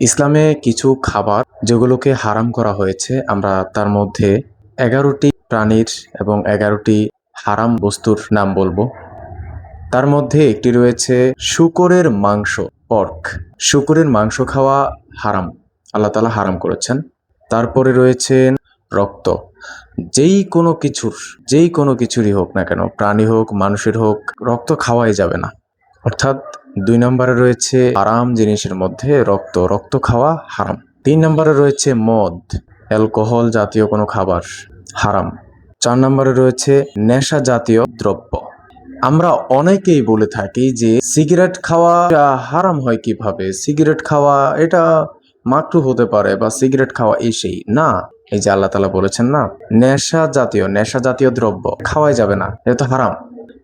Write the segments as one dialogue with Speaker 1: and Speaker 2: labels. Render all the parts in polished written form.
Speaker 1: ইসলামে কিছু খাবার যেগুলোকে হারাম করা হয়েছে, আমরা তার মধ্যে 11টি প্রাণীর এবং 11টি হারাম বস্তুর নাম বলবো। তার মধ্যে একটি রয়েছে শূকরের মাংস, পর্ক। শূকরের মাংস খাওয়া হারাম, আল্লাহ তাআলা হারাম করেছেন। তারপরে রয়েছে রক্ত। যেই কোনো কিছুরই হোক না কেন, প্রাণী হোক মানুষের হোক, রক্ত খাওয়াই যাবে না। অর্থাৎ 2 নম্বরে রয়েছে হারাম জিনিসের মধ্যে রক্ত খাওয়া হারাম। 3 নম্বরে রয়েছে মদ, অ্যালকোহল জাতীয় কোনো খাবার হারাম। 4 নম্বরে রয়েছে নেশা জাতীয় দ্রব্য। আমরা অনেকেই বলে থাকি যে সিগারেট খাওয়া হারাম হয় কিভাবে, সিগারেট খাওয়া এটা মাকরুহ হতে পারে, বা সিগারেট খাওয়া এই সেই না। এই যে আল্লাহ তাআলা বলেছেন না, নেশা জাতীয় দ্রব্য খাওয়াই যাবে না, এটা তো হারাম।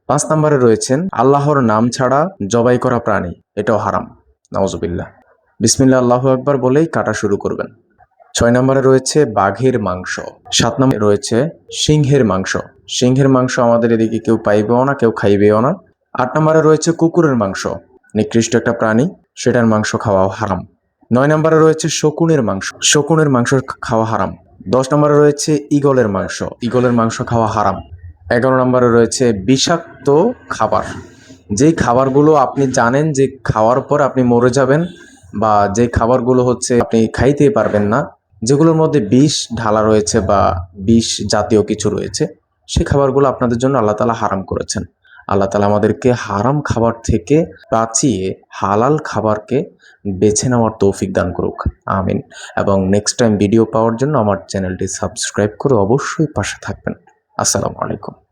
Speaker 1: 5 নম্বরে রয়েছেন আল্লাহর নাম ছাড়া জবাই করা প্রাণী, এটাও হারাম। নাউজুবিল্লাহ। বিসমিল্লাহ আল্লাহু আকবার বলেই কাটা শুরু করবেন। 6 নম্বরে রয়েছে বাঘের মাংস। 7 নম্বরে রয়েছে সিংহের মাংস। সিংহের মাংস আমাদের এদিকে কেউ পাইবেও না, কেউ খাইবেও না। 8 নম্বরে রয়েছে কুকুরের মাংস, নিকৃষ্ট একটা প্রাণী, সেটার মাংস খাওয়াও হারাম। 9 নম্বরে রয়েছে শকুনের মাংস খাওয়া হারাম। 10 নম্বরে রয়েছে ঈগলের মাংস খাওয়া হারাম। 11 নম্বরে রয়েছে বিষাক্ত খাবার, যেই খাবারগুলো আপনি জানেন যে খাওয়ার পর আপনি মরে যাবেন, বা যে খাবারগুলো হচ্ছে আপনি খাইতেই পারবেন না, যেগুলোর মধ্যে বিষ ঢালা রয়েছে বা বিষ জাতীয় কিছু রয়েছে, সেই খাবারগুলো আপনাদের জন্য আল্লাহ তাআলা হারাম করেছেন। আল্লাহ তাআলা আমাদেরকে হারাম খাবার থেকে বাঁচিয়ে হালাল খাবারকে বেছে নেওয়ার তৌফিক দান করুক, আমিন। এবং নেক্সট টাইম ভিডিও পাওয়ার জন্য আমার চ্যানেলটি সাবস্ক্রাইব করে অবশ্যই পাশে থাকবেন। আসসালামু আলাইকুম।